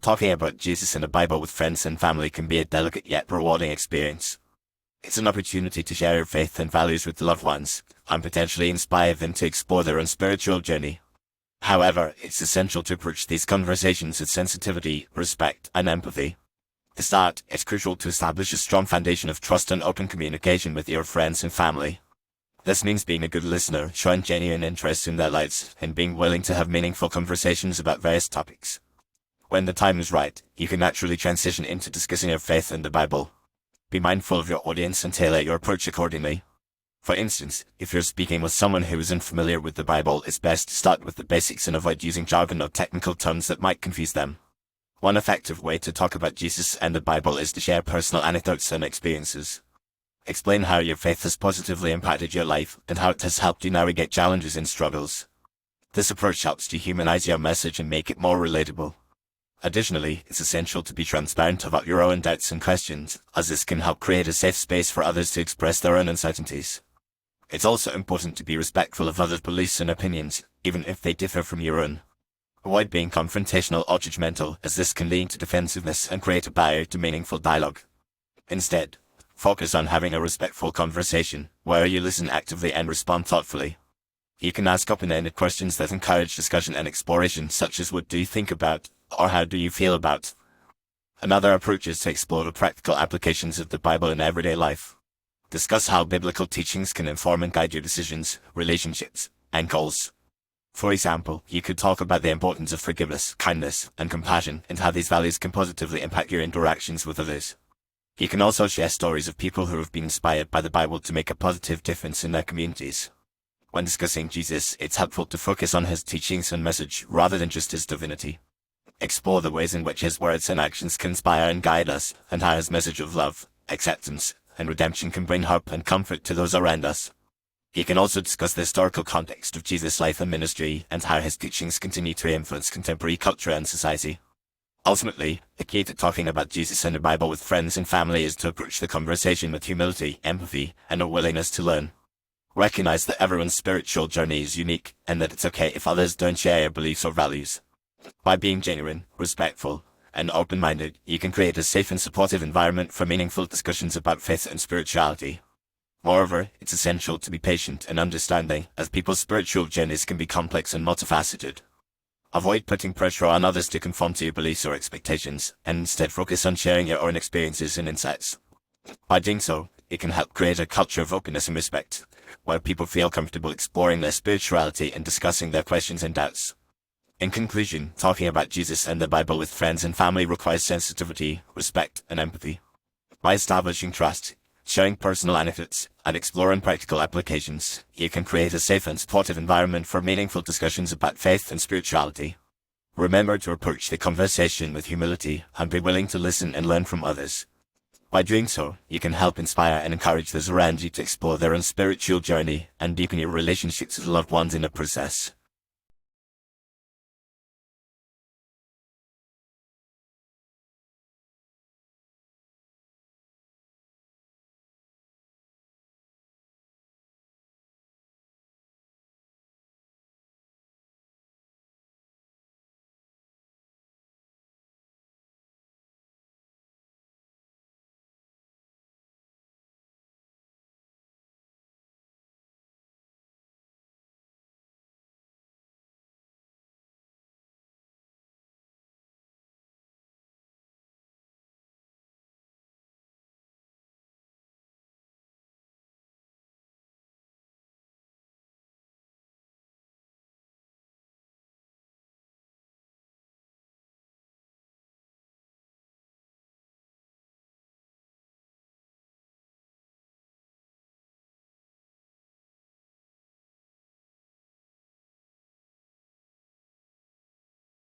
Talking about Jesus and the Bible with friends and family can be a delicate yet rewarding experience. It's an opportunity to share your faith and values with loved ones, and potentially inspire them to explore their own spiritual journey. However, it's essential to approach these conversations with sensitivity, respect, and empathy. To start, it's crucial to establish a strong foundation of trust and open communication with your friends and family. This means being a good listener, showing genuine interest in their lives, and being willing to have meaningful conversations about various topics. When the time is right, you can naturally transition into discussing your faith and the Bible. Be mindful of your audience and tailor your approach accordingly. For instance, if you're speaking with someone who is unfamiliar with the Bible, it's best to start with the basics and avoid using jargon or technical terms that might confuse them. One effective way to talk about Jesus and the Bible is to share personal anecdotes and experiences. Explain how your faith has positively impacted your life and how it has helped you navigate challenges and struggles. This approach helps to humanize your message and make it more relatable. Additionally, it's essential to be transparent about your own doubts and questions, as this can help create a safe space for others to express their own uncertainties. It's also important to be respectful of others' beliefs and opinions, even if they differ from your own. Avoid being confrontational or judgmental, as this can lead to defensiveness and create a barrier to meaningful dialogue. Instead, focus on having a respectful conversation, where you listen actively and respond thoughtfully. You can ask open-ended questions that encourage discussion and exploration, such as what do you think about, or how do you feel about? Another approach is to explore the practical applications of the Bible in everyday life. Discuss how biblical teachings can inform and guide your decisions, relationships, and goals. For example, you could talk about the importance of forgiveness, kindness, and compassion, and how these values can positively impact your interactions with others. You can also share stories of people who have been inspired by the Bible to make a positive difference in their communities. When discussing Jesus, it's helpful to focus on his teachings and message rather than just his divinity. Explore the ways in which his words and actions can inspire and guide us, and how his message of love, acceptance, and redemption can bring hope and comfort to those around us. You can also discuss the historical context of Jesus' life and ministry, and how his teachings continue to influence contemporary culture and society. Ultimately, the key to talking about Jesus and the Bible with friends and family is to approach the conversation with humility, empathy, and a willingness to learn. Recognize that everyone's spiritual journey is unique, and that it's okay if others don't share your beliefs or values. By being genuine, respectful, and open-minded, you can create a safe and supportive environment for meaningful discussions about faith and spirituality. Moreover, it's essential to be patient and understanding, as people's spiritual journeys can be complex and multifaceted. Avoid putting pressure on others to conform to your beliefs or expectations, and instead focus on sharing your own experiences and insights. By doing so, it can help create a culture of openness and respect, where people feel comfortable exploring their spirituality and discussing their questions and doubts. In conclusion, talking about Jesus and the Bible with friends and family requires sensitivity, respect, and empathy. By establishing trust, sharing personal anecdotes, and exploring practical applications, you can create a safe and supportive environment for meaningful discussions about faith and spirituality. Remember to approach the conversation with humility and be willing to listen and learn from others. By doing so, you can help inspire and encourage those around you to explore their own spiritual journey and deepen your relationships with loved ones in the process.